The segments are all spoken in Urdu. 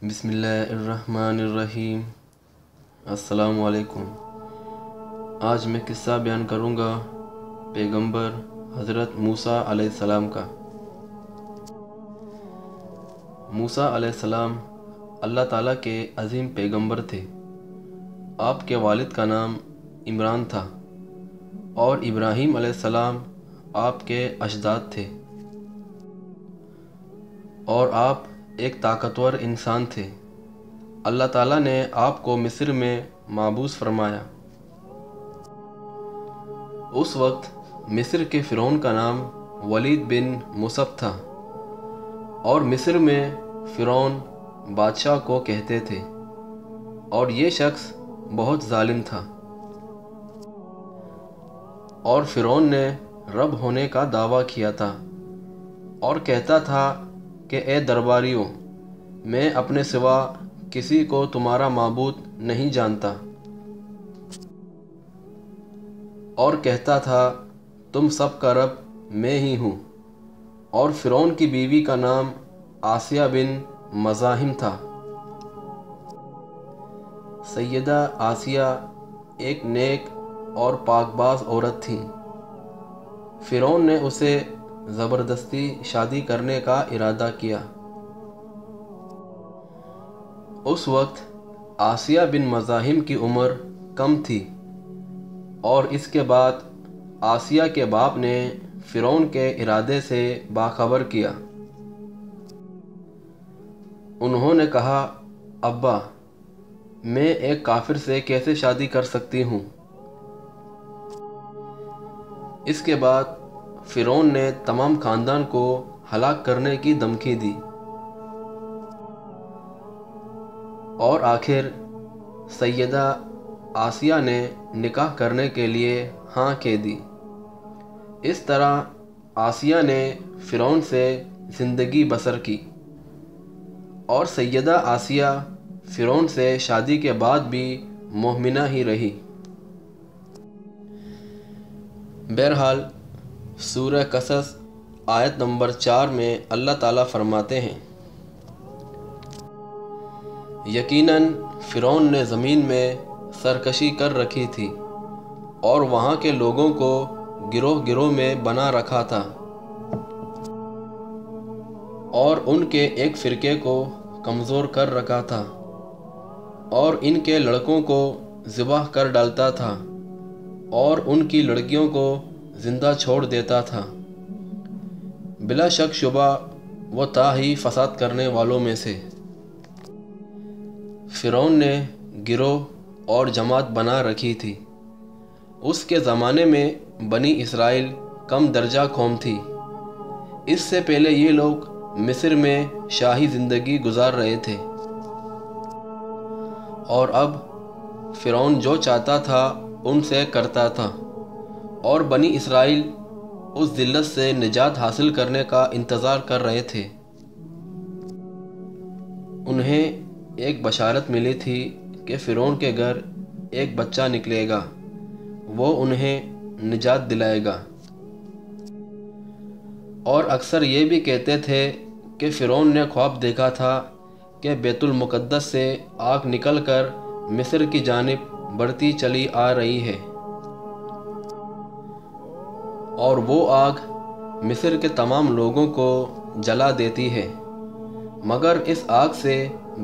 بسم اللہ الرحمن الرحیم۔ السلام علیکم۔ آج میں قصہ بیان کروں گا پیغمبر حضرت موسیٰ علیہ السلام کا۔ موسیٰ علیہ السلام اللہ تعالیٰ کے عظیم پیغمبر تھے۔ آپ کے والد کا نام عمران تھا اور ابراہیم علیہ السلام آپ کے اجداد تھے، اور آپ ایک طاقتور انسان تھے۔ اللہ تعالیٰ نے آپ کو مصر میں محبوس فرمایا۔ اس وقت مصر کے فرعون کا نام ولید بن مصب تھا، اور مصر میں فرعون بادشاہ کو کہتے تھے، اور یہ شخص بہت ظالم تھا۔ اور فرعون نے رب ہونے کا دعویٰ کیا تھا اور کہتا تھا کہ اے درباریوں، میں اپنے سوا کسی کو تمہارا معبود نہیں جانتا، اور کہتا تھا تم سب کا رب میں ہی ہوں۔ اور فرعون کی بیوی کا نام آسیہ بن مزاحم تھا۔ سیدہ آسیہ ایک نیک اور پاک باز عورت تھی۔ فرعون نے اسے زبردستی شادی کرنے کا ارادہ کیا۔ اس وقت آسیہ بن مزاحم کی عمر کم تھی، اور اس کے بعد آسیہ کے باپ نے فرعون کے ارادے سے باخبر کیا۔ انہوں نے کہا، ابا، میں ایک کافر سے کیسے شادی کر سکتی ہوں؟ اس کے بعد فرعون نے تمام خاندان کو ہلاک کرنے کی دھمکی دی، اور آخر سیدہ آسیہ نے نکاح کرنے کے لیے ہاں کہہ دی۔ اس طرح آسیہ نے فرعون سے زندگی بسر کی، اور سیدہ آسیہ فرعون سے شادی کے بعد بھی مومنہ ہی رہی۔ بہرحال سورہ قصص آیت نمبر 4 میں اللہ تعالیٰ فرماتے ہیں، یقیناً فرعون نے زمین میں سرکشی کر رکھی تھی، اور وہاں کے لوگوں کو گروہ گروہ میں بنا رکھا تھا، اور ان کے ایک فرقے کو کمزور کر رکھا تھا، اور ان کے لڑکوں کو ذبح کر ڈالتا تھا، اور ان کی لڑکیوں کو زندہ چھوڑ دیتا تھا۔ بلا شک شبہ وہ تھا ہی فساد کرنے والوں میں سے۔ فرعون نے گروہ اور جماعت بنا رکھی تھی۔ اس کے زمانے میں بنی اسرائیل کم درجہ قوم تھی۔ اس سے پہلے یہ لوگ مصر میں شاہی زندگی گزار رہے تھے، اور اب فرعون جو چاہتا تھا ان سے کرتا تھا، اور بنی اسرائیل اس ذلت سے نجات حاصل کرنے کا انتظار کر رہے تھے۔ انہیں ایک بشارت ملی تھی کہ فرعون کے گھر ایک بچہ نکلے گا، وہ انہیں نجات دلائے گا۔ اور اکثر یہ بھی کہتے تھے کہ فرعون نے خواب دیکھا تھا کہ بیت المقدس سے آگ نکل کر مصر کی جانب بڑھتی چلی آ رہی ہے، اور وہ آگ مصر کے تمام لوگوں کو جلا دیتی ہے، مگر اس آگ سے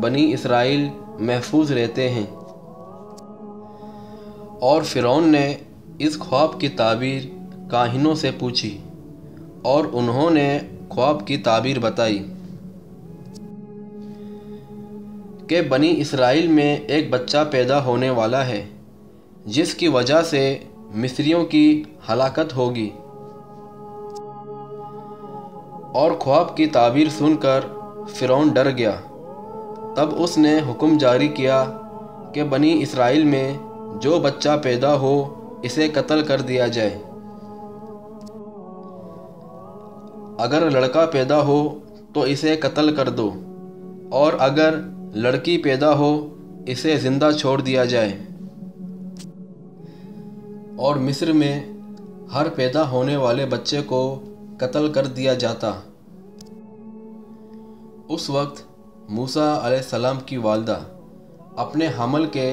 بنی اسرائیل محفوظ رہتے ہیں۔ اور فرعون نے اس خواب کی تعبیر کاہنوں سے پوچھی، اور انہوں نے خواب کی تعبیر بتائی کہ بنی اسرائیل میں ایک بچہ پیدا ہونے والا ہے، جس کی وجہ سے مصریوں کی ہلاکت ہوگی۔ اور خواب کی تعبیر سن کر فرعون ڈر گیا۔ تب اس نے حکم جاری کیا کہ بنی اسرائیل میں جو بچہ پیدا ہو اسے قتل کر دیا جائے۔ اگر لڑکا پیدا ہو تو اسے قتل کر دو، اور اگر لڑکی پیدا ہو اسے زندہ چھوڑ دیا جائے۔ اور مصر میں ہر پیدا ہونے والے بچے کو قتل کر دیا جاتا۔ اس وقت موسیٰ علیہ السلام کی والدہ اپنے حمل کے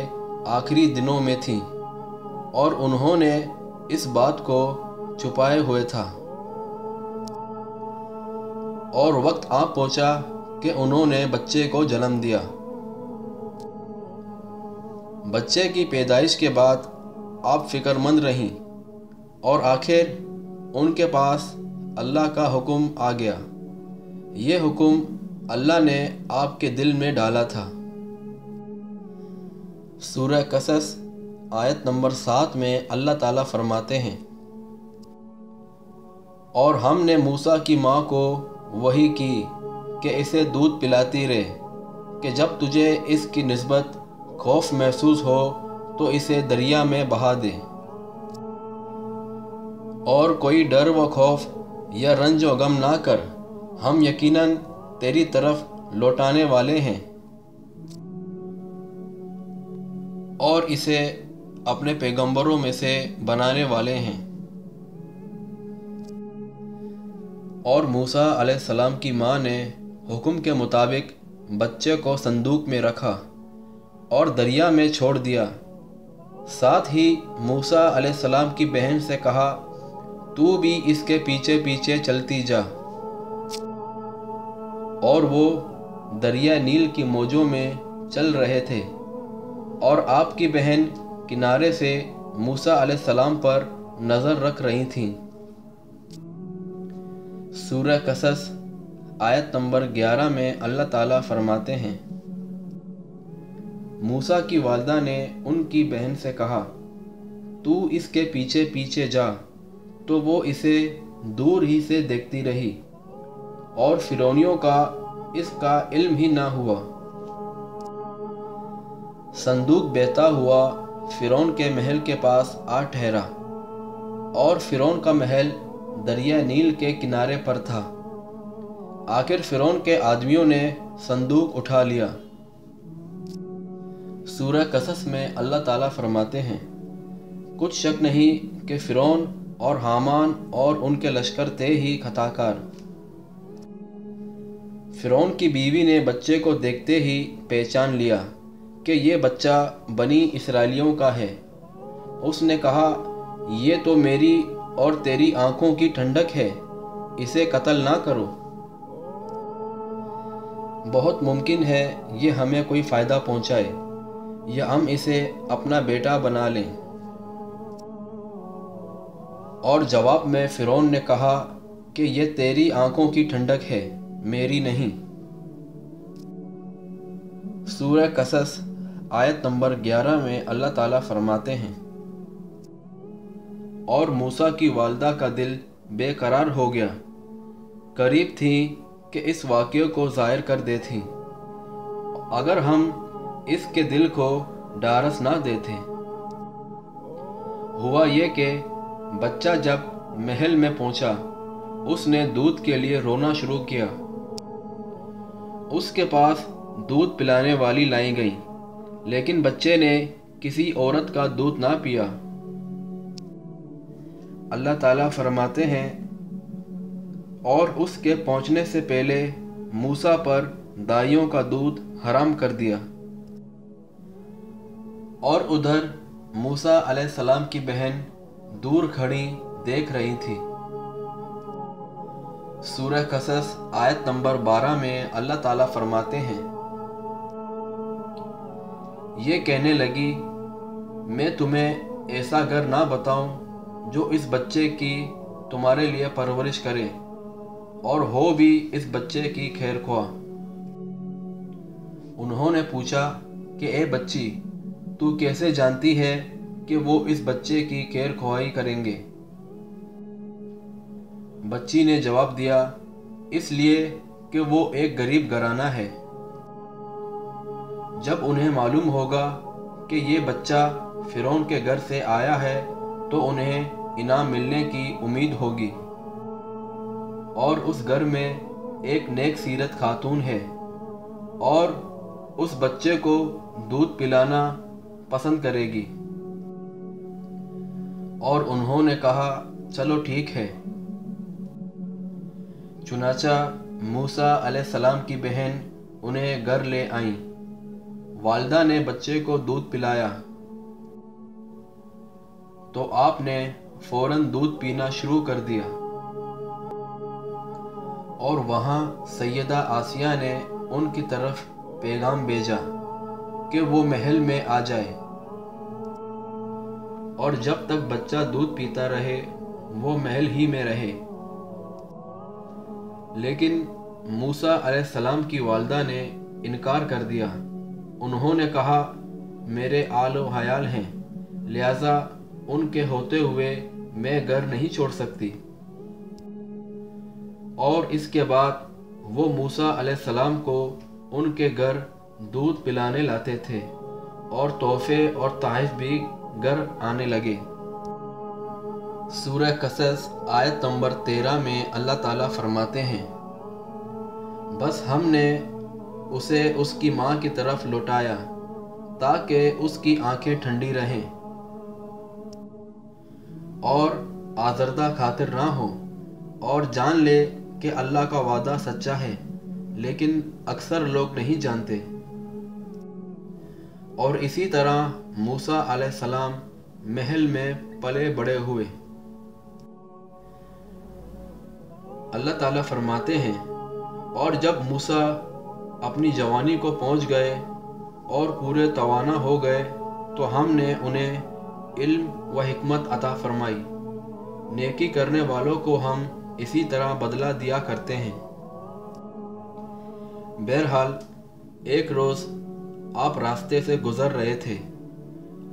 آخری دنوں میں تھیں اور انہوں نے اس بات کو چھپائے ہوئے تھا، اور وقت آ پہنچا کہ انہوں نے بچے کو جنم دیا۔ بچے کی پیدائش کے بعد آپ فکر مند رہیں اور آخر ان کے پاس اللہ کا حکم آ گیا۔ یہ حکم اللہ نے آپ کے دل میں ڈالا تھا۔ سورہ قصص آیت نمبر 7 میں اللہ تعالیٰ فرماتے ہیں، اور ہم نے موسیٰ کی ماں کو وحی کی کہ اسے دودھ پلاتی رہے کہ جب تجھے اس کی نسبت خوف محسوس ہو تو اسے دریا میں بہا دے، اور کوئی ڈر و خوف یا رنج و غم نہ کر، ہم یقیناً تیری طرف لوٹانے والے ہیں، اور اسے اپنے پیغمبروں میں سے بنانے والے ہیں۔ اور موسیٰ علیہ السلام کی ماں نے حکم کے مطابق بچے کو صندوق میں رکھا اور دریا میں چھوڑ دیا۔ ساتھ ہی موسیٰ علیہ السلام کی بہن سے کہا، تو بھی اس کے پیچھے پیچھے چلتی جا۔ اور وہ دریا نیل کی موجوں میں چل رہے تھے، اور آپ کی بہن کنارے سے موسیٰ علیہ السلام پر نظر رکھ رہی تھیں۔ سورہ قصص آیت نمبر 11 میں اللہ تعالیٰ فرماتے ہیں، موسیٰ کی والدہ نے ان کی بہن سے کہا، تو اس کے پیچھے پیچھے جا، تو وہ اسے دور ہی سے دیکھتی رہی، اور فرعونیوں کا اس کا علم ہی نہ ہوا۔ صندوق بہتا ہوا فرعون کے محل کے پاس آ ٹھہرا، اور فرعون کا محل دریا نیل کے کنارے پر تھا۔ آخر فرعون کے آدمیوں نے صندوق اٹھا لیا۔ سورہ قصص میں اللہ تعالیٰ فرماتے ہیں، کچھ شک نہیں کہ فرعون اور حامان اور ان کے لشکر تھے ہی خطا کار۔ فرعون کی بیوی نے بچے کو دیکھتے ہی پہچان لیا کہ یہ بچہ بنی اسرائیلیوں کا ہے۔ اس نے کہا، یہ تو میری اور تیری آنکھوں کی ٹھنڈک ہے، اسے قتل نہ کرو۔ بہت ممکن ہے یہ ہمیں کوئی فائدہ پہنچائے، یا ہم اسے اپنا بیٹا بنا لیں۔ اور جواب میں فرعون نے کہا کہ یہ تیری آنکھوں کی ٹھنڈک ہے، میری نہیں۔ سورہ قصص آیت نمبر 11 میں اللہ تعالیٰ فرماتے ہیں، اور موسیٰ کی والدہ کا دل بے قرار ہو گیا، قریب تھی کہ اس واقعے کو ظاہر کر دیتی اگر ہم اس کے دل کو ڈھارس نہ دیتے۔ ہوا یہ کہ بچہ جب محل میں پہنچا، اس نے دودھ کے لیے رونا شروع کیا۔ اس کے پاس دودھ پلانے والی لائی گئی، لیکن بچے نے کسی عورت کا دودھ نہ پیا۔ اللہ تعالیٰ فرماتے ہیں، اور اس کے پہنچنے سے پہلے موسیٰ پر دائیوں کا دودھ حرام کر دیا۔ اور ادھر موسیٰ علیہ السلام کی بہن دور کھڑی دیکھ رہی تھی۔ سورہ قصص آیت نمبر 12 میں اللہ تعالیٰ فرماتے ہیں، یہ کہنے لگی، میں تمہیں ایسا گھر نہ بتاؤں جو اس بچے کی تمہارے لیے پرورش کرے اور ہو بھی اس بچے کی خیر خواہ۔ انہوں نے پوچھا کہ اے بچی، تو کیسے جانتی ہے کہ وہ اس بچے کی خیر خواہی کریں گے؟ بچی نے جواب دیا، اس لیے کہ وہ ایک غریب گھرانہ ہے۔ جب انہیں معلوم ہوگا کہ یہ بچہ فرعون کے گھر سے آیا ہے تو انہیں انعام ملنے کی امید ہوگی، اور اس گھر میں ایک نیک سیرت خاتون ہے اور اس بچے کو دودھ پلانا پسند کرے گی۔ اور انہوں نے کہا، چلو ٹھیک ہے۔ چنانچہ موسیٰ علیہ السلام کی بہن انہیں گھر لے آئیں۔ والدہ نے بچے کو دودھ پلایا تو آپ نے فوراً دودھ پینا شروع کر دیا، اور وہاں سیدہ آسیہ نے ان کی طرف پیغام بھیجا کہ وہ محل میں آ جائے، اور جب تک بچہ دودھ پیتا رہے وہ محل ہی میں رہے۔ لیکن موسیٰ علیہ السلام کی والدہ نے انکار کر دیا۔ انہوں نے کہا، میرے آل و عیال ہیں، لہٰذا ان کے ہوتے ہوئے میں گھر نہیں چھوڑ سکتی۔ اور اس کے بعد وہ موسیٰ علیہ السلام کو ان کے گھر دودھ پلانے لاتے تھے، اور تحفے اور تحائف بھی گھر آنے لگے۔ سورہ قصص آیت نمبر 13 میں اللہ تعالیٰ فرماتے ہیں، بس ہم نے اسے اس کی ماں کی طرف لوٹایا تاکہ اس کی آنکھیں ٹھنڈی رہیں اور آزردہ خاطر نہ ہو، اور جان لے کہ اللہ کا وعدہ سچا ہے، لیکن اکثر لوگ نہیں جانتے۔ اور اسی طرح موسیٰ علیہ السلام محل میں پلے بڑے ہوئے۔ اللہ تعالیٰ فرماتے ہیں، اور جب موسیٰ اپنی جوانی کو پہنچ گئے اور پورے توانا ہو گئے تو ہم نے انہیں علم و حکمت عطا فرمائی۔ نیکی کرنے والوں کو ہم اسی طرح بدلہ دیا کرتے ہیں۔ بہرحال ایک روز آپ راستے سے گزر رہے تھے،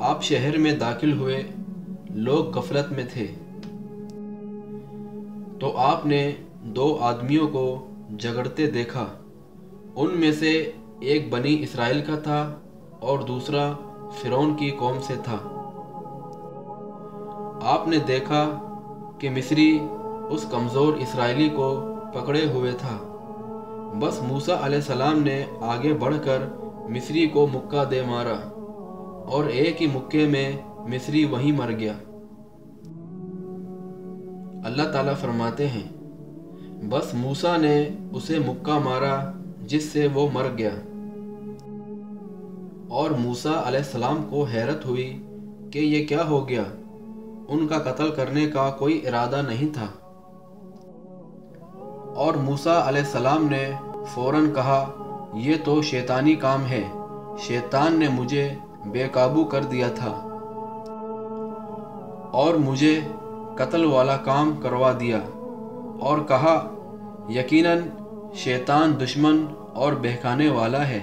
آپ شہر میں داخل ہوئے، لوگ غفلت میں تھے، تو آپ نے 2 آدمیوں کو جھگڑتے دیکھا۔ ان میں سے ایک بنی اسرائیل کا تھا اور دوسرا فرعون کی قوم سے تھا۔ آپ نے دیکھا کہ مصری اس کمزور اسرائیلی کو پکڑے ہوئے تھا۔ بس موسیٰ علیہ السلام نے آگے بڑھ کر مصری کو مکہ دے مارا، اور ایک ہی مکے میں مصری وہیں مر گیا۔ اللہ تعالیٰ فرماتے ہیں، بس موسیٰ نے اسے مکہ مارا جس سے وہ مر گیا۔ اور موسیٰ علیہ السلام کو حیرت ہوئی کہ یہ کیا ہو گیا، ان کا قتل کرنے کا کوئی ارادہ نہیں تھا۔ اور موسیٰ علیہ السلام نے فوراً کہا، یہ تو شیطانی کام ہے، شیطان نے مجھے بے قابو کر دیا تھا اور مجھے قتل والا کام کروا دیا، اور کہا، یقیناً شیطان دشمن اور بہکانے والا ہے۔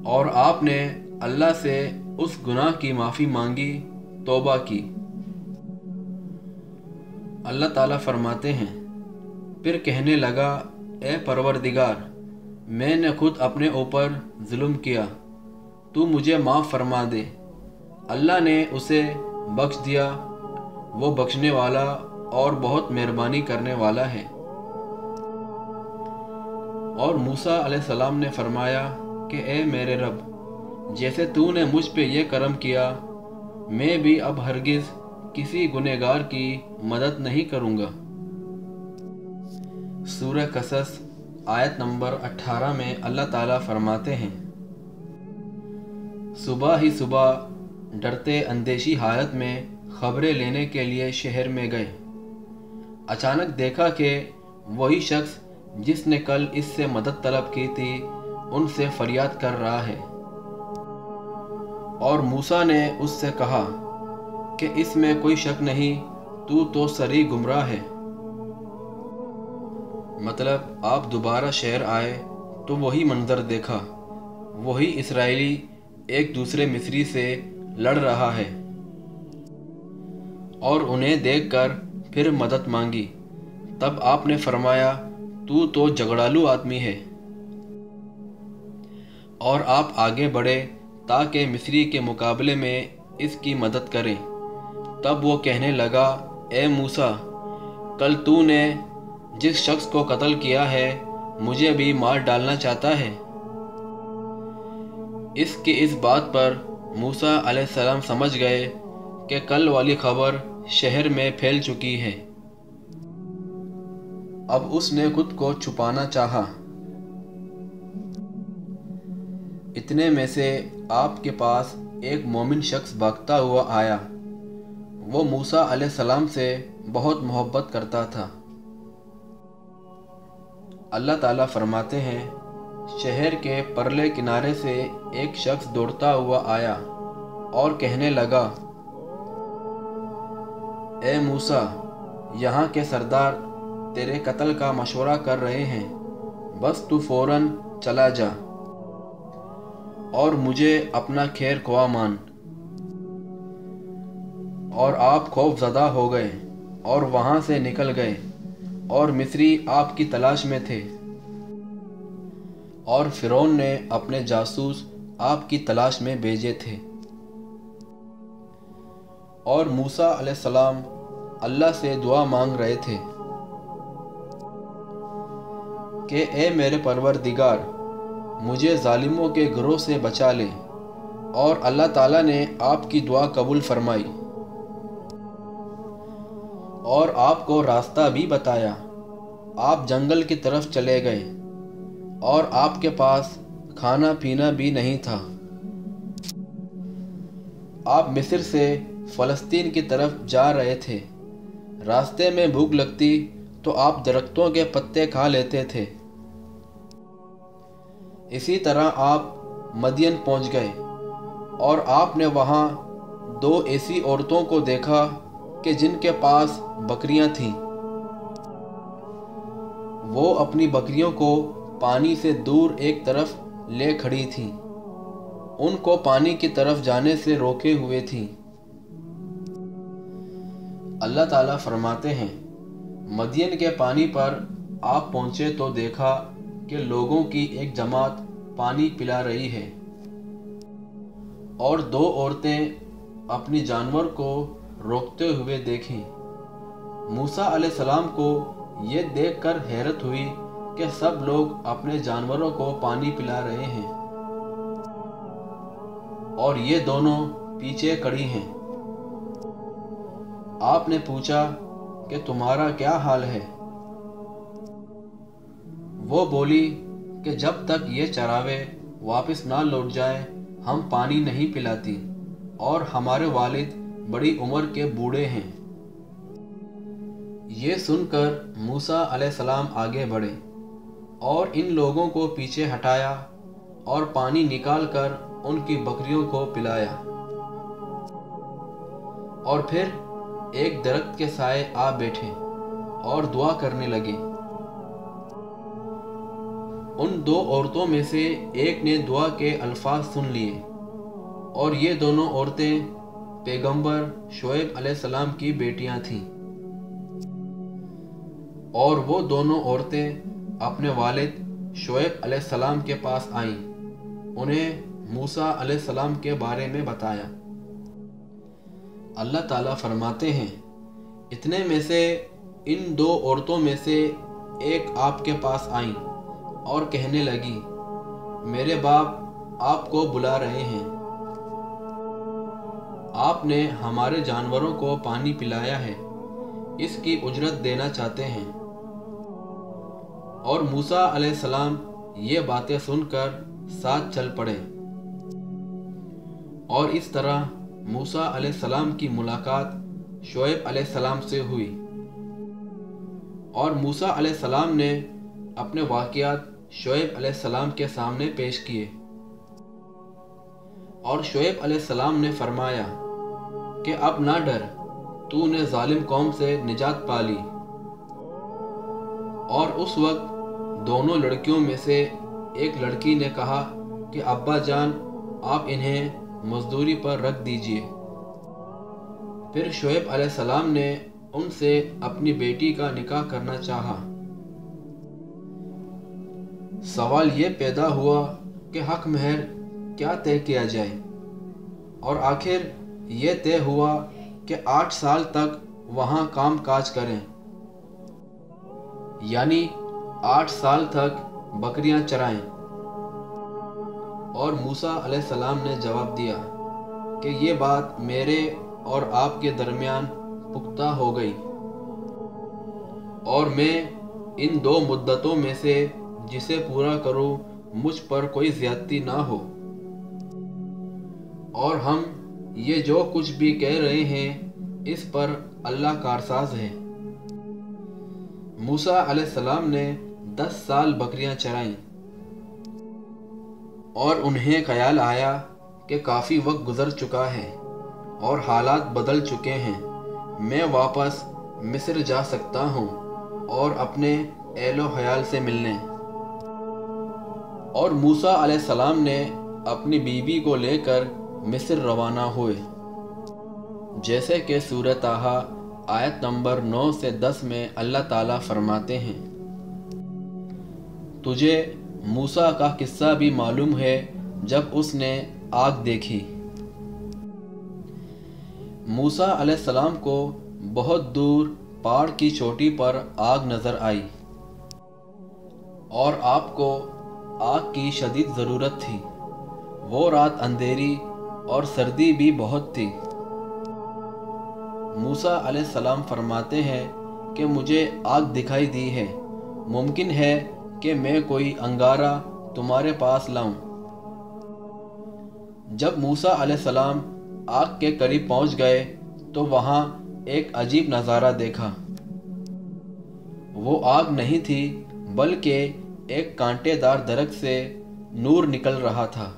اور آپ نے اللہ سے اس گناہ کی معافی مانگی، توبہ کی۔ اللہ تعالیٰ فرماتے ہیں، پھر کہنے لگا، اے پروردگار، میں نے خود اپنے اوپر ظلم کیا، تو مجھے معاف فرما دے۔ اللہ نے اسے بخش دیا، وہ بخشنے والا اور بہت مہربانی کرنے والا ہے۔ اور موسیٰ علیہ السلام نے فرمایا کہ اے میرے رب، جیسے تو نے مجھ پہ یہ کرم کیا، میں بھی اب ہرگز کسی گنہگار کی مدد نہیں کروں گا۔ سورہ قصص آیت نمبر 18 میں اللہ تعالیٰ فرماتے ہیں، صبح ہی صبح ڈرتے اندیشی حالت میں خبریں لینے کے لیے شہر میں گئے۔ اچانک دیکھا کہ وہی شخص جس نے کل اس سے مدد طلب کی تھی ان سے فریاد کر رہا ہے۔ اور موسیٰ نے اس سے کہا کہ اس میں کوئی شک نہیں، تو صریح گمراہ ہے۔ مطلب آپ دوبارہ شہر آئے تو وہی منظر دیکھا، وہی اسرائیلی ایک دوسرے مصری سے لڑ رہا ہے، اور انہیں دیکھ کر پھر مدد مانگی۔ تب آپ نے فرمایا، تو جھگڑالو آدمی ہے۔ اور آپ آگے بڑھے تاکہ مصری کے مقابلے میں اس کی مدد کریں۔ تب وہ کہنے لگا، اے موسیٰ، کل تو نے جس شخص کو قتل کیا ہے مجھے بھی مار ڈالنا چاہتا ہے۔ اس بات پر موسیٰ علیہ السلام سمجھ گئے کہ کل والی خبر شہر میں پھیل چکی ہے۔ اب اس نے خود کو چھپانا چاہا۔ اتنے میں سے آپ کے پاس ایک مومن شخص بھاگتا ہوا آیا۔ وہ موسیٰ علیہ السلام سے بہت محبت کرتا تھا۔ اللہ تعالیٰ فرماتے ہیں، شہر کے پرلے کنارے سے ایک شخص دوڑتا ہوا آیا اور کہنے لگا، اے موسیٰ، یہاں کے سردار تیرے قتل کا مشورہ کر رہے ہیں، بس تو فوراً چلا جا اور مجھے اپنا خیر خواہ مان۔ اور آپ خوف زدہ ہو گئے اور وہاں سے نکل گئے، اور مصری آپ کی تلاش میں تھے، اور فرعون نے اپنے جاسوس آپ کی تلاش میں بھیجے تھے۔ اور موسیٰ علیہ السلام اللہ سے دعا مانگ رہے تھے کہ اے میرے پروردگار، مجھے ظالموں کے گروہ سے بچا لے، اور اللہ تعالیٰ نے آپ کی دعا قبول فرمائی اور آپ کو راستہ بھی بتایا۔ آپ جنگل کی طرف چلے گئے اور آپ کے پاس کھانا پینا بھی نہیں تھا۔ آپ مصر سے فلسطین کی طرف جا رہے تھے۔ راستے میں بھوک لگتی تو آپ درختوں کے پتے کھا لیتے تھے۔ اسی طرح آپ مدین پہنچ گئے اور آپ نے وہاں 2 ایسی عورتوں کو دیکھا کہ جن کے پاس بکریاں تھیں۔ وہ اپنی بکریوں کو پانی سے دور ایک طرف لے کھڑی تھیں، ان کو پانی کی طرف جانے سے روکے ہوئے تھیں۔ اللہ تعالیٰ فرماتے ہیں، مدین کے پانی پر آپ پہنچے تو دیکھا کہ لوگوں کی ایک جماعت پانی پلا رہی ہے، اور 2 عورتیں اپنی جانور کو روکتے ہوئے دیکھیں۔ موسیٰ علیہ السلام کو یہ دیکھ کر حیرت ہوئی کہ سب لوگ اپنے جانوروں کو پانی پلا رہے ہیں اور یہ دونوں پیچھے کھڑی ہیں۔ آپ نے پوچھا کہ تمہارا کیا حال ہے؟ وہ بولی کہ جب تک یہ چراوے واپس نہ لوٹ جائیں ہم پانی نہیں پلاتی، اور ہمارے والد بڑی عمر کے بوڑھے ہیں۔ یہ سن کر موسیٰ علیہ السلام آگے بڑھے اور ان لوگوں کو پیچھے ہٹایا اور پانی نکال کر ان کی بکریوں کو پلایا، اور پھر ایک درخت کے سائے آ بیٹھے اور دعا کرنے لگے۔ ان 2 عورتوں میں سے ایک نے دعا کے الفاظ سن لیے، اور یہ دونوں عورتیں پیغمبر شعیب علیہ السلام کی بیٹیاں تھیں۔ اور وہ دونوں عورتیں اپنے والد شعیب علیہ السلام کے پاس آئیں، انہیں موسیٰ علیہ السلام کے بارے میں بتایا۔ اللہ تعالیٰ فرماتے ہیں، اتنے میں سے ان 2 عورتوں میں سے ایک آپ کے پاس آئیں اور کہنے لگی، میرے باپ آپ کو بلا رہے ہیں، آپ نے ہمارے جانوروں کو پانی پلایا ہے، اس کی اجرت دینا چاہتے ہیں۔ اور موسیٰ علیہ السلام یہ باتیں سن کر ساتھ چل پڑے، اور اس طرح موسیٰ علیہ السلام کی ملاقات شعیب علیہ السلام سے ہوئی، اور موسیٰ علیہ السلام نے اپنے واقعات شعیب علیہ السلام کے سامنے پیش کیے، اور شعیب علیہ السلام نے فرمایا کہ اب نہ ڈر، تو نے ظالم قوم سے نجات پا لی۔ اور اس وقت دونوں لڑکیوں میں سے ایک لڑکی نے کہا کہ ابا جان، آپ انہیں مزدوری پر رکھ دیجئے۔ پھر شعیب علیہ السلام نے ان سے اپنی بیٹی کا نکاح کرنا چاہا۔ سوال یہ پیدا ہوا کہ حق مہر کیا طے کیا جائے، اور آخر یہ طے ہوا کہ 8 سال تک وہاں کام کاج کریں، یعنی 8 سال تک بکریاں چرائیں۔ اور موسیٰ علیہ السلام نے جواب دیا کہ یہ بات میرے اور آپ کے درمیان پختہ ہو گئی، اور میں ان 2 مدتوں میں سے جسے پورا کروں مجھ پر کوئی زیادتی نہ ہو۔ اور ہم یہ جو کچھ بھی کہہ رہے ہیں اس پر اللہ کارساز ہے۔ موسیٰ علیہ السلام نے 10 سال بکریاں چرائیں اور انہیں خیال آیا کہ کافی وقت گزر چکا ہے اور حالات بدل چکے ہیں، میں واپس مصر جا سکتا ہوں اور اپنے اہل و عیال سے ملنے۔ اور موسیٰ علیہ السلام نے اپنی بیوی کو لے کر مصر روانہ ہوئے، جیسے کہ سورہ طٰہٰ آیت نمبر 9 سے 10 میں اللہ تعالیٰ فرماتے ہیں، تجھے موسیٰ کا قصہ بھی معلوم ہے جب اس نے آگ دیکھی۔ موسیٰ علیہ السلام کو بہت دور پہاڑ کی چوٹی پر آگ نظر آئی اور آپ کو آگ کی شدید ضرورت تھی۔ وہ رات اندھیری اور سردی بھی بہت تھی۔ موسیٰ علیہ السلام فرماتے ہیں کہ مجھے آگ دکھائی دی ہے، ممکن ہے کہ میں کوئی انگارہ تمہارے پاس لاؤں۔ جب موسیٰ علیہ السلام آگ کے قریب پہنچ گئے تو وہاں ایک عجیب نظارہ دیکھا۔ وہ آگ نہیں تھی بلکہ ایک کانٹے دار درخت سے نور نکل رہا تھا۔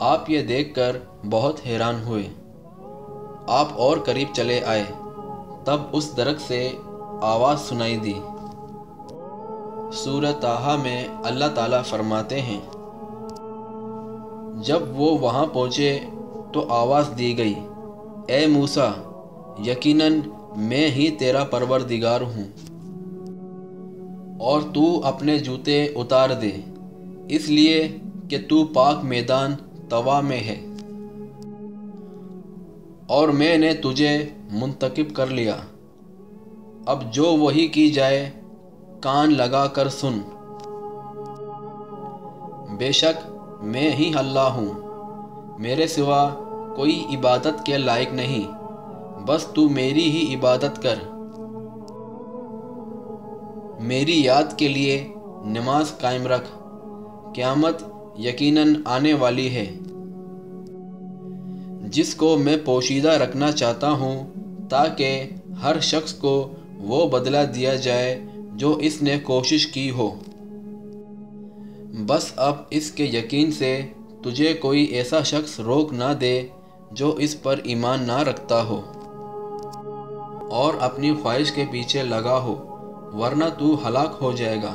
آپ یہ دیکھ کر بہت حیران ہوئے۔ آپ اور قریب چلے آئے، تب اس درخت سے آواز سنائی دی۔ سورہ طٰہٰ میں اللہ تعالیٰ فرماتے ہیں، جب وہ وہاں پہنچے تو آواز دی گئی، اے موسیٰ، یقیناً میں ہی تیرا پروردگار ہوں، اور تو اپنے جوتے اتار دے، اس لیے کہ تو پاک میدان طوا میں ہے، اور میں نے تجھے منتخب کر لیا۔ اب جو وحی کی جائے کان لگا کر سن۔ بے شک میں ہی اللہ ہوں، میرے سوا کوئی عبادت کے لائق نہیں، بس تو میری ہی عبادت کر۔ میری یاد کے لیے نماز قائم رکھ، قیامت یقیناً آنے والی ہے، جس کو میں پوشیدہ رکھنا چاہتا ہوں تاکہ ہر شخص کو وہ بدلہ دیا جائے جو اس نے کوشش کی ہو۔ بس اب اس کے یقین سے تجھے کوئی ایسا شخص روک نہ دے جو اس پر ایمان نہ رکھتا ہو اور اپنی خواہش کے پیچھے لگا ہو، ورنہ تو ہلاک ہو جائے گا۔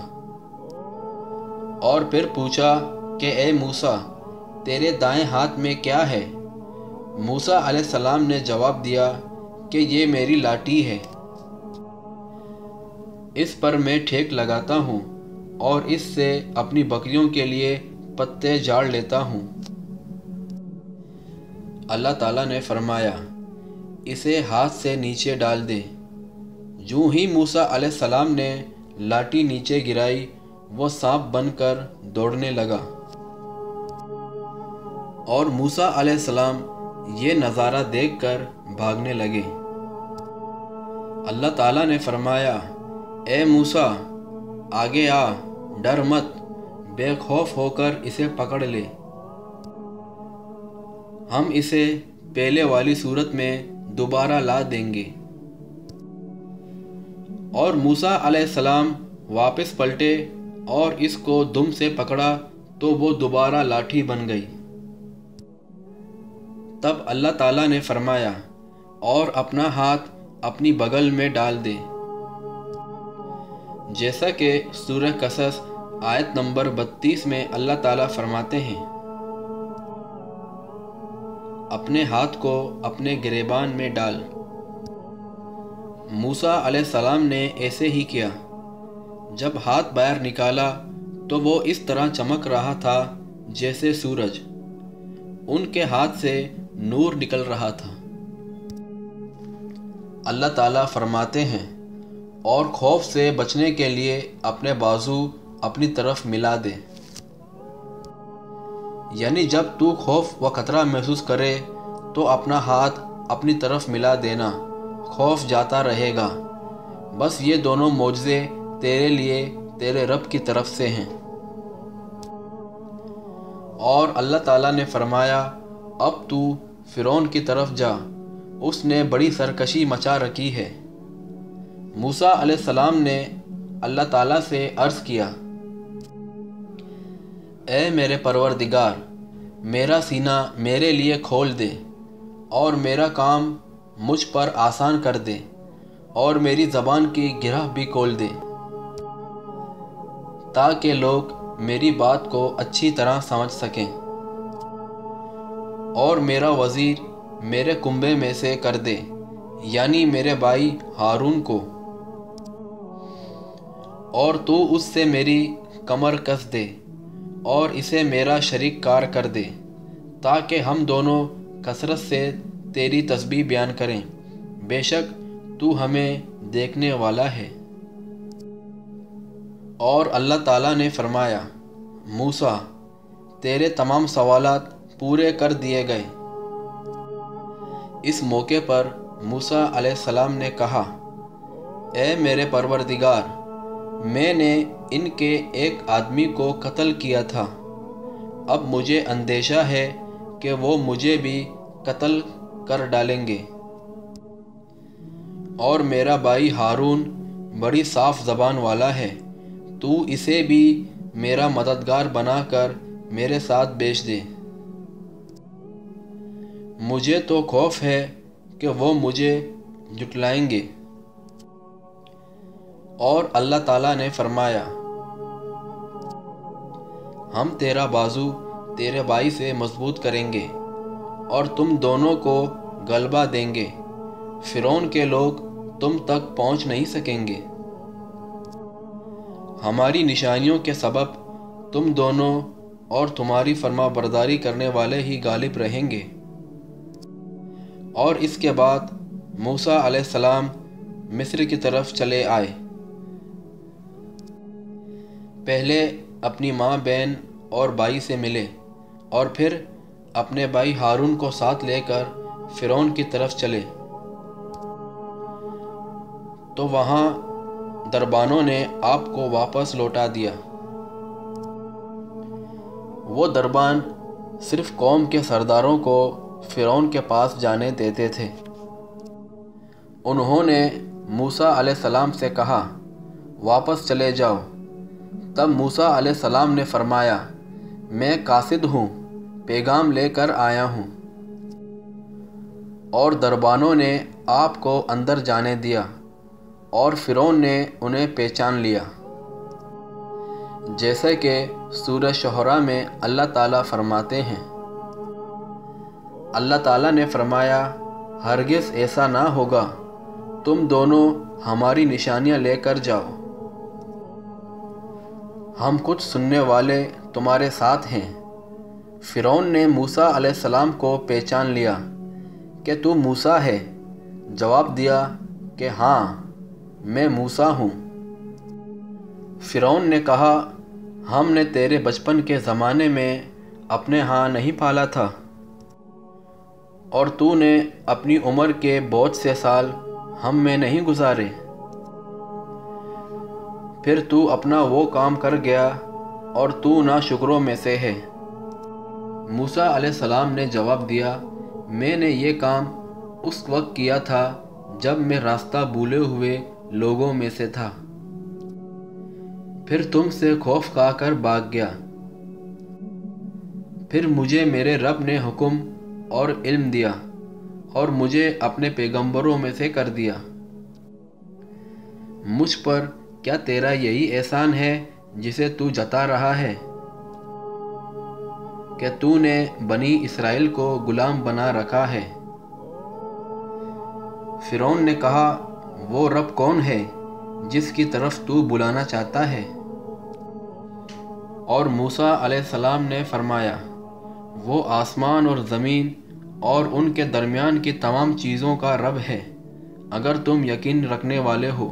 اور پھر پوچھا کہ اے موسیٰ، تیرے دائیں ہاتھ میں کیا ہے؟ موسیٰ علیہ السلام نے جواب دیا کہ یہ میری لاٹھی ہے، اس پر میں ٹھیک لگاتا ہوں اور اس سے اپنی بکریوں کے لیے پتے جھاڑ لیتا ہوں۔ اللہ تعالیٰ نے فرمایا، اسے ہاتھ سے نیچے ڈال دے۔ جو ہی موسیٰ علیہ السلام نے لاٹھی نیچے گرائی، وہ سانپ بن کر دوڑنے لگا، اور موسیٰ علیہ السلام یہ نظارہ دیکھ کر بھاگنے لگے۔ اللہ تعالیٰ نے فرمایا، اے موسیٰ، آگے آ، ڈر مت، بے خوف ہو کر اسے پکڑ لے، ہم اسے پہلے والی صورت میں دوبارہ لا دیں گے۔ اور موسیٰ علیہ السلام واپس پلٹے اور اس کو دم سے پکڑا تو وہ دوبارہ لاٹھی بن گئی۔ تب اللہ تعالیٰ نے فرمایا، اور اپنا ہاتھ اپنی بغل میں ڈال دے، جیسا کہ سورہ قصص آیت نمبر 32 میں اللہ تعالیٰ فرماتے ہیں، اپنے ہاتھ کو اپنے گریبان میں ڈال۔ موسیٰ علیہ السلام نے ایسے ہی کیا۔ جب ہاتھ باہر نکالا تو وہ اس طرح چمک رہا تھا جیسے سورج، ان کے ہاتھ سے نور نکل رہا تھا۔ اللہ تعالیٰ فرماتے ہیں، اور خوف سے بچنے کے لیے اپنے بازو اپنی طرف ملا دے، یعنی جب تو خوف و خطرہ محسوس کرے تو اپنا ہاتھ اپنی طرف ملا دینا، خوف جاتا رہے گا۔ بس یہ دونوں معجزے تیرے لیے تیرے رب کی طرف سے ہیں۔ اور اللہ تعالیٰ نے فرمایا اب تو فرعون کی طرف جا، اس نے بڑی سرکشی مچا رکھی ہے۔ موسیٰ علیہ السلام نے اللہ تعالیٰ سے عرض کیا، اے میرے پروردگار، میرا سینہ میرے لیے کھول دے اور میرا کام مجھ پر آسان کر دے اور میری زبان کی گرہ بھی کھول دے، تاکہ لوگ میری بات کو اچھی طرح سمجھ سکیں، اور میرا وزیر میرے کنبے میں سے کر دے، یعنی میرے بھائی ہارون کو، اور تو اس سے میری کمر کس دے اور اسے میرا شریک کار کر دے، تاکہ ہم دونوں کثرت سے تیری تسبیح بیان کریں، بے شک تو ہمیں دیکھنے والا ہے۔ اور اللہ تعالیٰ نے فرمایا، موسیٰ تیرے تمام سوالات پورے کر دیے گئے۔ اس موقع پر موسیٰ علیہ السلام نے کہا، اے میرے پروردگار، میں نے ان کے ایک آدمی کو قتل کیا تھا، اب مجھے اندیشہ ہے کہ وہ مجھے بھی قتل کر ڈالیں گے، اور میرا بھائی ہارون بڑی صاف زبان والا ہے، تو اسے بھی میرا مددگار بنا کر میرے ساتھ بھیج دے، مجھے تو خوف ہے کہ وہ مجھے جھٹلائیں گے۔ اور اللہ تعالیٰ نے فرمایا، ہم تیرا بازو تیرے بھائی سے مضبوط کریں گے اور تم دونوں کو غلبہ دیں گے، فرعون کے لوگ تم تک پہنچ نہیں سکیں گے، ہماری نشانیوں کے سبب تم دونوں اور تمہاری فرما برداری کرنے والے ہی غالب رہیں گے۔ اور اس کے بعد موسیٰ علیہ السلام مصر کی طرف چلے آئے، پہلے اپنی ماں بہن اور بھائی سے ملے اور پھر اپنے بھائی ہارون کو ساتھ لے کر فرعون کی طرف چلے، تو وہاں دربانوں نے آپ کو واپس لوٹا دیا۔ وہ دربان صرف قوم کے سرداروں کو فرعون کے پاس جانے دیتے تھے۔ انہوں نے موسیٰ علیہ السلام سے کہا، واپس چلے جاؤ۔ تب موسیٰ علیہ السلام نے فرمایا، میں قاصد ہوں، پیغام لے کر آیا ہوں۔ اور دربانوں نے آپ کو اندر جانے دیا اور فرعون نے انہیں پہچان لیا، جیسے کہ سورہ شعراء میں اللہ تعالیٰ فرماتے ہیں، اللہ تعالیٰ نے فرمایا، ہرگز ایسا نہ ہوگا، تم دونوں ہماری نشانیاں لے کر جاؤ، ہم کچھ سننے والے تمہارے ساتھ ہیں۔ فرعون نے موسیٰ علیہ السلام کو پہچان لیا کہ تو موسیٰ ہے، جواب دیا کہ ہاں میں موسیٰ ہوں۔ فرعون نے کہا، ہم نے تیرے بچپن کے زمانے میں اپنے ہاں نہیں پالا تھا، اور تو نے اپنی عمر کے بہت سے سال ہم میں نہیں گزارے، پھر تو اپنا وہ کام کر گیا اور تو ناشکروں میں سے ہے۔ موسیٰ علیہ السلام نے جواب دیا، میں نے یہ کام اس وقت کیا تھا جب میں راستہ بھولے ہوئے لوگوں میں سے تھا، پھر تم سے خوف کھا کر بھاگ گیا، پھر مجھے میرے رب نے حکم اور علم دیا اور مجھے اپنے پیغمبروں میں سے کر دیا۔ مجھ پر کیا تیرا یہی احسان ہے جسے تو جتا رہا ہے کہ تو نے بنی اسرائیل کو غلام بنا رکھا ہے؟ فرعون نے کہا، وہ رب کون ہے جس کی طرف تو بلانا چاہتا ہے؟ اور موسیٰ علیہ السلام نے فرمایا، وہ آسمان اور زمین اور ان کے درمیان کی تمام چیزوں کا رب ہے، اگر تم یقین رکھنے والے ہو۔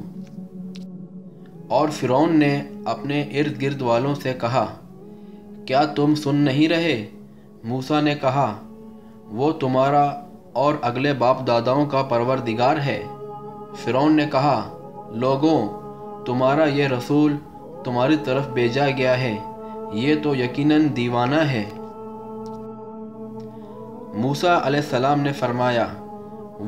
اور فرعون نے اپنے ارد گرد والوں سے کہا، کیا تم سن نہیں رہے؟ موسیٰ نے کہا، وہ تمہارا اور اگلے باپ داداؤں کا پروردگار ہے۔ فرعون نے کہا، لوگوں، تمہارا یہ رسول تمہاری طرف بھیجا گیا ہے، یہ تو یقیناً دیوانہ ہے۔ موسیٰ علیہ السلام نے فرمایا،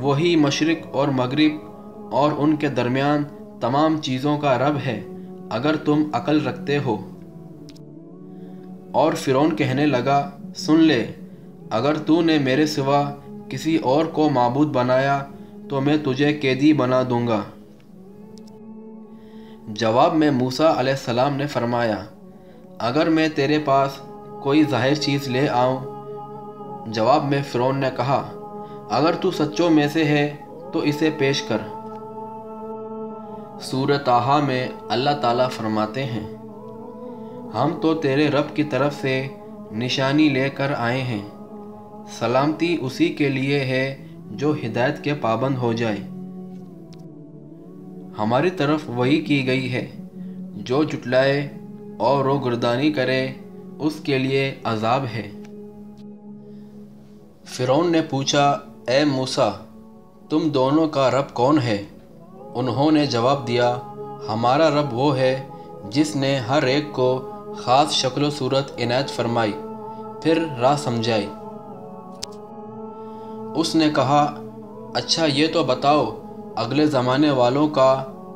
وہی مشرق اور مغرب اور ان کے درمیان تمام چیزوں کا رب ہے اگر تم عقل رکھتے ہو۔ اور فرعون کہنے لگا، سن لے، اگر تو نے میرے سوا کسی اور کو معبود بنایا تو میں تجھے قیدی بنا دوں گا۔ جواب میں موسیٰ علیہ السلام نے فرمایا، اگر میں تیرے پاس کوئی ظاہر چیز لے آؤں؟ جواب میں فرعون نے کہا، اگر تو سچوں میں سے ہے تو اسے پیش کر۔ سورہ طٰہٰ میں اللہ تعالیٰ فرماتے ہیں، ہم تو تیرے رب کی طرف سے نشانی لے کر آئے ہیں، سلامتی اسی کے لیے ہے جو ہدایت کے پابند ہو جائے۔ ہماری طرف وحی کی گئی ہے، جو جھٹلائے اور روگردانی کرے اس کے لیے عذاب ہے۔ فرعون نے پوچھا، اے موسیٰ، تم دونوں کا رب کون ہے؟ انہوں نے جواب دیا، ہمارا رب وہ ہے جس نے ہر ایک کو خاص شکل و صورت عنایت فرمائی، پھر راہ سمجھائی۔ اس نے کہا، اچھا یہ تو بتاؤ اگلے زمانے والوں کا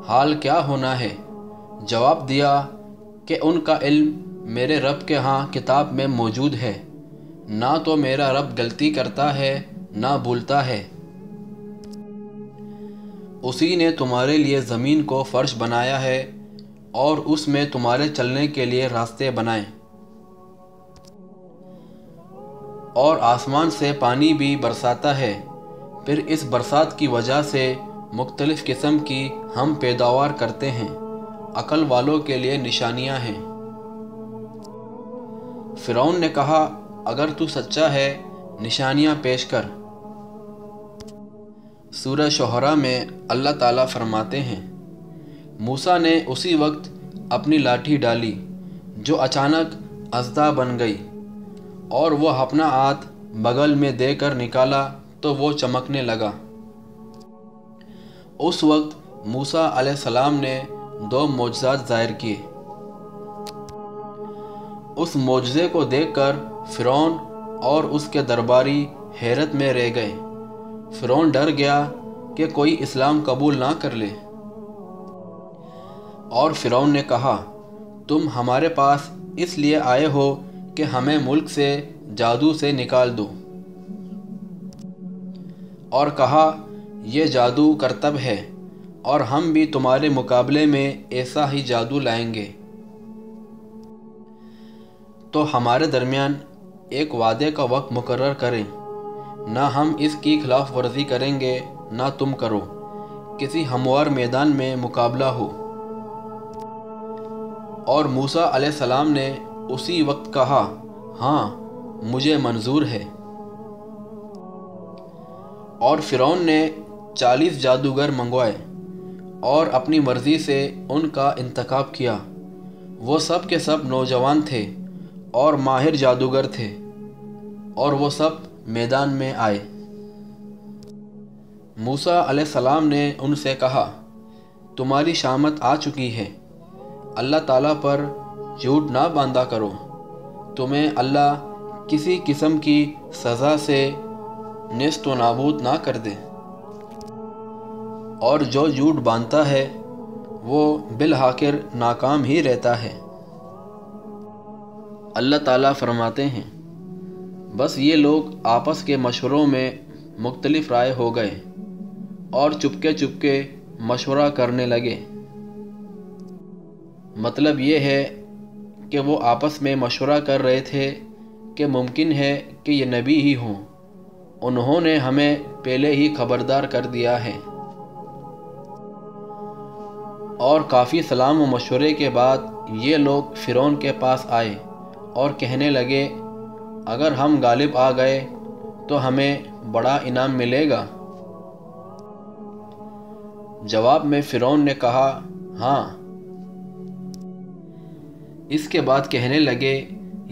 حال کیا ہونا ہے؟ جواب دیا کہ ان کا علم میرے رب کے ہاں کتاب میں موجود ہے، نہ تو میرا رب غلطی کرتا ہے نہ بھولتا ہے۔ اسی نے تمہارے لیے زمین کو فرش بنایا ہے اور اس میں تمہارے چلنے کے لیے راستے بنائے، اور آسمان سے پانی بھی برساتا ہے، پھر اس برسات کی وجہ سے مختلف قسم کی ہم پیداوار کرتے ہیں، عقل والوں کے لیے نشانیاں ہیں۔ فرعون نے کہا، اگر تو سچا ہے نشانیاں پیش کر۔ سورہ شعراء میں اللہ تعالیٰ فرماتے ہیں، موسیٰ نے اسی وقت اپنی لاٹھی ڈالی جو اچانک اژدہا بن گئی، اور وہ اپنا ہاتھ بغل میں دے کر نکالا تو وہ چمکنے لگا۔ اس وقت موسیٰ علیہ السلام نے 2 معجزات ظاہر کیے۔ اس معجزے کو دیکھ کر فرعون اور اس کے درباری حیرت میں رہ گئے۔ فرعون ڈر گیا کہ کوئی اسلام قبول نہ کر لے، اور فرعون نے کہا، تم ہمارے پاس اس لیے آئے ہو کہ ہمیں ملک سے جادو سے نکال دو، اور کہا، یہ جادو کرتب ہے اور ہم بھی تمہارے مقابلے میں ایسا ہی جادو لائیں گے، تو ہمارے درمیان ایک وعدے کا وقت مقرر کریں، نہ ہم اس کی خلاف ورزی کریں گے نہ تم کرو، کسی ہموار میدان میں مقابلہ ہو۔ اور موسیٰ علیہ السلام نے اسی وقت کہا، ہاں مجھے منظور ہے۔ اور فرعون نے 40 جادوگر منگوائے اور اپنی مرضی سے ان کا انتخاب کیا۔ وہ سب کے سب نوجوان تھے اور ماہر جادوگر تھے، اور وہ سب میدان میں آئے۔ موسیٰ علیہ السلام نے ان سے کہا، تمہاری شامت آ چکی ہے، اللہ تعالیٰ پر جھوٹ نہ باندھا کرو، تمہیں اللہ کسی قسم کی سزا سے نیست و نابود نہ کر دے، اور جو جھوٹ باندھتا ہے وہ بالآخر ناکام ہی رہتا ہے۔ اللہ تعالیٰ فرماتے ہیں، بس یہ لوگ آپس کے مشوروں میں مختلف رائے ہو گئے اور چپکے چپکے مشورہ کرنے لگے۔ مطلب یہ ہے کہ وہ آپس میں مشورہ کر رہے تھے کہ ممکن ہے کہ یہ نبی ہی ہوں، انہوں نے ہمیں پہلے ہی خبردار کر دیا ہے۔ اور کافی سلام و مشورے کے بعد یہ لوگ فرعون کے پاس آئے اور کہنے لگے، اگر ہم غالب آ گئے تو ہمیں بڑا انعام ملے گا۔ جواب میں فرعون نے کہا، ہاں۔ اس کے بعد کہنے لگے،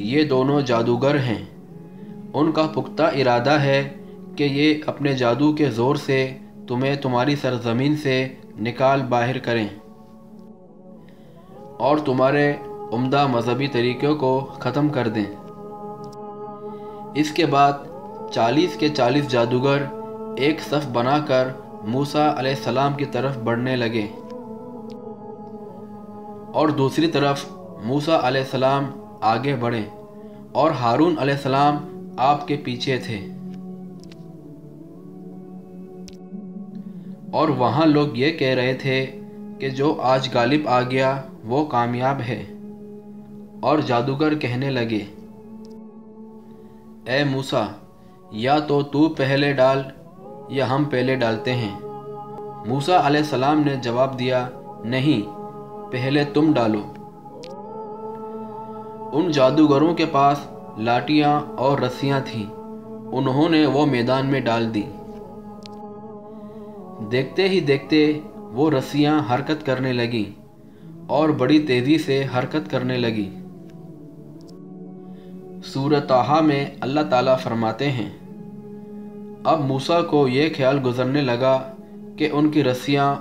یہ دونوں جادوگر ہیں، ان کا پختہ ارادہ ہے کہ یہ اپنے جادو کے زور سے تمہیں تمہاری سرزمین سے نکال باہر کریں اور تمہارے عمدہ مذہبی طریقوں کو ختم کر دیں۔ اس کے بعد 40 کے 40 جادوگر ایک صف بنا کر موسیٰ علیہ السلام کی طرف بڑھنے لگے، اور دوسری طرف موسیٰ علیہ السلام آگے بڑھے اور ہارون علیہ السلام آپ کے پیچھے تھے، اور وہاں لوگ یہ کہہ رہے تھے کہ جو آج غالب آ گیا وہ کامیاب ہے، اور جادوگر کہنے لگے، اے موسیٰ، یا تو پہلے ڈال یا ہم پہلے ڈالتے ہیں۔ موسیٰ علیہ السلام نے جواب دیا، نہیں، پہلے تم ڈالو۔ ان جادوگروں کے پاس لاٹیاں اور رسیاں تھیں، انہوں نے وہ میدان میں ڈال دی۔ دیکھتے ہی دیکھتے وہ رسیاں حرکت کرنے لگیں اور بڑی تیزی سے حرکت کرنے لگیں۔ سورہ طٰہٰ میں اللہ تعالیٰ فرماتے ہیں، اب موسیٰ کو یہ خیال گزرنے لگا کہ ان کی رسیاں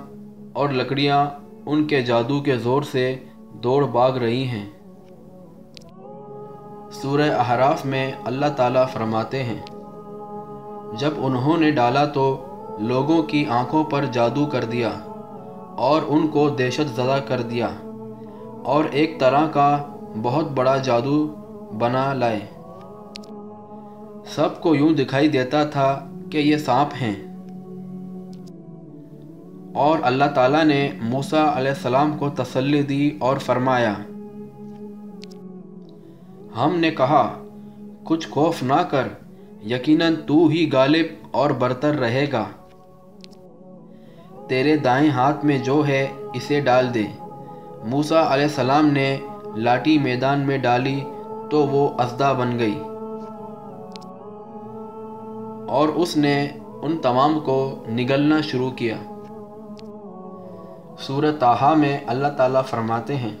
اور لکڑیاں ان کے جادو کے زور سے دوڑ بھاگ رہی ہیں۔ سورہ اعراف میں اللہ تعالیٰ فرماتے ہیں، جب انہوں نے ڈالا تو لوگوں کی آنکھوں پر جادو کر دیا اور ان کو دہشت زدہ کر دیا، اور ایک طرح کا بہت بڑا جادو بنا لائے۔ سب کو یوں دکھائی دیتا تھا کہ یہ سانپ ہیں۔ اور اللہ تعالیٰ نے موسیٰ علیہ السلام کو تسلی دی اور فرمایا، ہم نے کہا، کچھ خوف نہ کر، یقیناً تو ہی غالب اور برتر رہے گا۔ تیرے دائیں ہاتھ میں جو ہے اسے ڈال دے۔ موسیٰ علیہ السلام نے لاٹھی میدان میں ڈالی تو وہ اژدھا بن گئی، اور اس نے ان تمام کو نگلنا شروع کیا۔ سورہ طٰہٰ میں اللہ تعالیٰ فرماتے ہیں،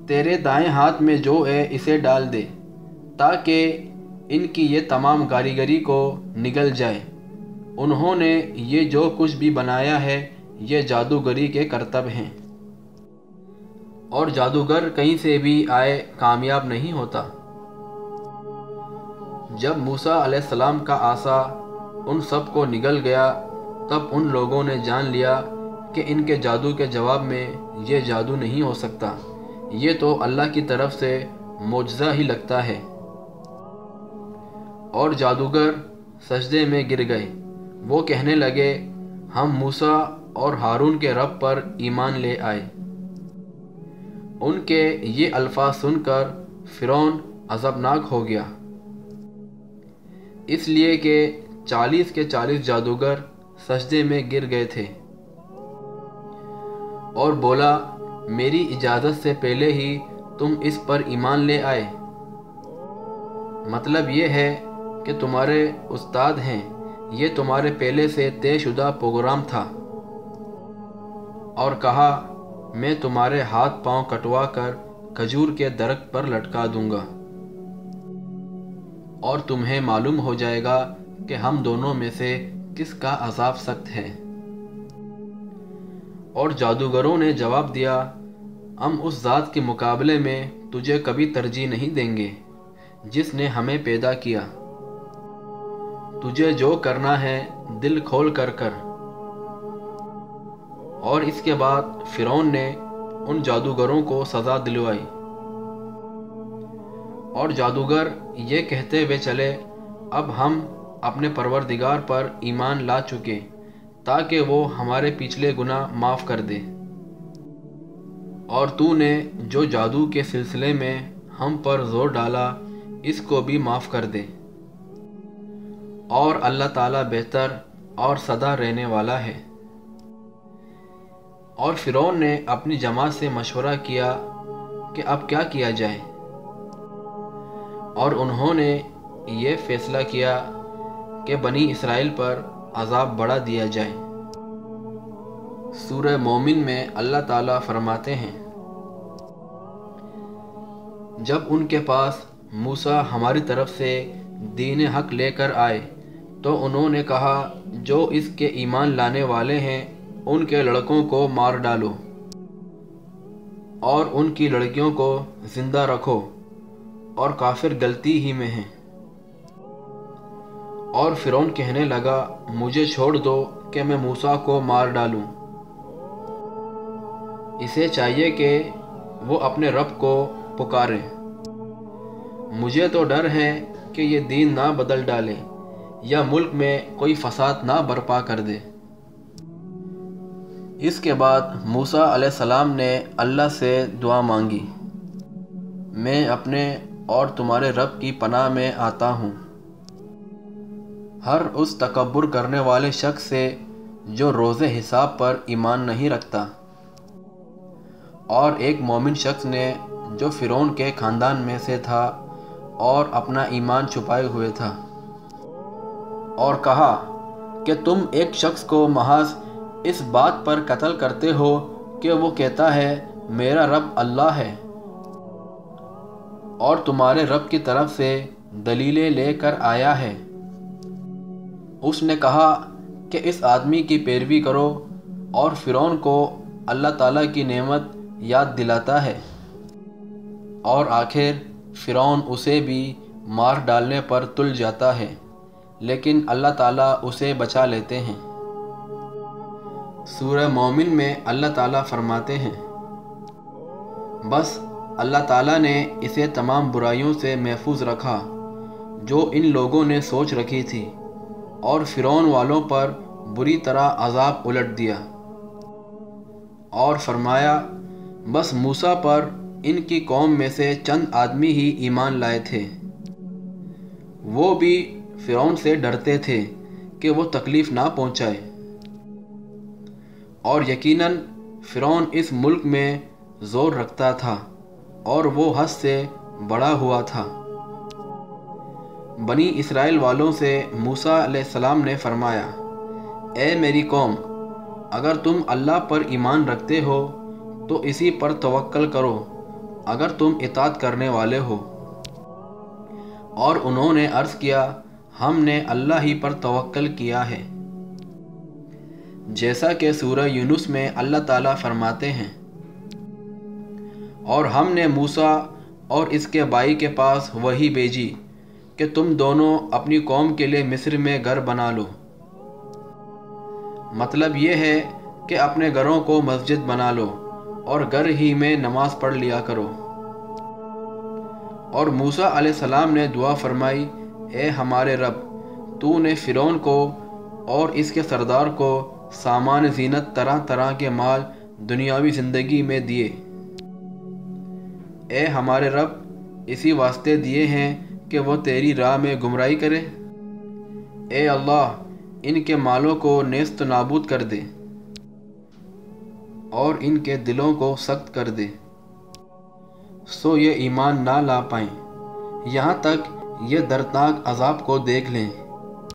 تیرے دائیں ہاتھ میں جو ہے اسے ڈال دے تاکہ ان کی یہ تمام کاریگری کو نگل جائے۔ انہوں نے یہ جو کچھ بھی بنایا ہے یہ جادوگری کے کرتب ہیں، اور جادوگر کہیں سے بھی آئے کامیاب نہیں ہوتا۔ جب موسیٰ علیہ السلام کا عصا ان سب کو نگل گیا تب ان لوگوں نے جان لیا کہ ان کے جادو کے جواب میں یہ جادو نہیں ہو سکتا، یہ تو اللہ کی طرف سے معجزہ ہی لگتا ہے۔ اور جادوگر سجدے میں گر گئے، وہ کہنے لگے، ہم موسیٰ اور ہارون کے رب پر ایمان لے آئے۔ ان کے یہ الفاظ سن کر فرعون عذابناک ہو گیا، اس لیے کہ 40 کے 40 جادوگر سجدے میں گر گئے تھے، اور بولا، میری اجازت سے پہلے ہی تم اس پر ایمان لے آئے؟ مطلب یہ ہے کہ تمہارے استاد ہیں، یہ تمہارے پہلے سے طے شدہ پروگرام تھا، اور کہا، میں تمہارے ہاتھ پاؤں کٹوا کر کھجور کے درخت پر لٹکا دوں گا، اور تمہیں معلوم ہو جائے گا کہ ہم دونوں میں سے کس کا عذاب سخت ہے۔ اور جادوگروں نے جواب دیا، ہم اس ذات کے مقابلے میں تجھے کبھی ترجیح نہیں دیں گے جس نے ہمیں پیدا کیا، تجھے جو کرنا ہے دل کھول کر کر۔ اور اس کے بعد فرعون نے ان جادوگروں کو سزا دلوائی، اور جادوگر یہ کہتے ہوئے چلے، اب ہم اپنے پروردگار پر ایمان لا چکے تاکہ وہ ہمارے پچھلے گناہ معاف کر دے، اور تو نے جو جادو کے سلسلے میں ہم پر زور ڈالا اس کو بھی معاف کر دے، اور اللہ تعالیٰ بہتر اور سدا رہنے والا ہے۔ اور فرعون نے اپنی جماعت سے مشورہ کیا کہ اب کیا کیا جائے، اور انہوں نے یہ فیصلہ کیا کہ بنی اسرائیل پر عذاب بڑھا دیا جائے۔ سورہ مومن میں اللہ تعالیٰ فرماتے ہیں، جب ان کے پاس موسیٰ ہماری طرف سے دین حق لے کر آئے تو انہوں نے کہا، جو اس کے ایمان لانے والے ہیں ان کے لڑکوں کو مار ڈالو اور ان کی لڑکیوں کو زندہ رکھو، اور کافر غلطی ہی میں ہیں۔ اور فرعون کہنے لگا مجھے چھوڑ دو کہ میں موسیٰ کو مار ڈالوں۔ اسے چاہیے کہ وہ اپنے رب کو پکارے۔ مجھے تو ڈر ہے کہ یہ دین نہ بدل ڈالے یا ملک میں کوئی فساد نہ برپا کر دے۔ اس کے بعد موسیٰ علیہ السلام نے اللہ سے دعا مانگی، میں اپنے اور تمہارے رب کی پناہ میں آتا ہوں ہر اس تکبر کرنے والے شخص سے جو روز حساب پر ایمان نہیں رکھتا، اور ایک مومن شخص نے جو فرعون کے خاندان میں سے تھا اور اپنا ایمان چھپائے ہوئے تھا، اور کہا کہ تم ایک شخص کو محض اس بات پر قتل کرتے ہو کہ وہ کہتا ہے میرا رب اللہ ہے، اور تمہارے رب کی طرف سے دلیلیں لے کر آیا ہے۔ اس نے کہا کہ اس آدمی کی پیروی کرو، اور فرعون کو اللہ تعالیٰ کی نعمت یاد دلاتا ہے، اور آخر فرعون اسے بھی مار ڈالنے پر تل جاتا ہے، لیکن اللہ تعالیٰ اسے بچا لیتے ہیں۔ سورہ مومن میں اللہ تعالیٰ فرماتے ہیں، بس اللہ تعالیٰ نے اسے تمام برائیوں سے محفوظ رکھا جو ان لوگوں نے سوچ رکھی تھی، اور فرعون والوں پر بری طرح عذاب الٹ دیا۔ اور فرمایا بس موسیٰ پر ان کی قوم میں سے چند آدمی ہی ایمان لائے تھے، وہ بھی فرعون سے ڈرتے تھے کہ وہ تکلیف نہ پہنچائے، اور یقیناً فرعون اس ملک میں زور رکھتا تھا اور وہ حد سے بڑا ہوا تھا۔ بنی اسرائیل والوں سے موسیٰ علیہ السلام نے فرمایا، اے میری قوم، اگر تم اللہ پر ایمان رکھتے ہو تو اسی پر توکل کرو اگر تم اطاعت کرنے والے ہو۔ اور انہوں نے عرض کیا، ہم نے اللہ ہی پر توکل کیا ہے۔ جیسا کہ سورہ یونس میں اللہ تعالیٰ فرماتے ہیں، اور ہم نے موسیٰ اور اس کے بھائی کے پاس وحی بھیجی کہ تم دونوں اپنی قوم کے لیے مصر میں گھر بنا لو۔ مطلب یہ ہے کہ اپنے گھروں کو مسجد بنا لو اور گھر ہی میں نماز پڑھ لیا کرو۔ اور موسیٰ علیہ السلام نے دعا فرمائی، اے ہمارے رب، تو نے فرعون کو اور اس کے سردار کو سامان زینت طرح طرح کے مال دنیاوی زندگی میں دیے۔ اے ہمارے رب، اسی واسطے دیے ہیں کہ وہ تیری راہ میں گمراہی کرے۔ اے اللہ، ان کے مالوں کو نیست نابود کر دے اور ان کے دلوں کو سخت کر دے سو یہ ایمان نہ لا پائیں، یہاں تک یہ دردناک عذاب کو دیکھ لیں۔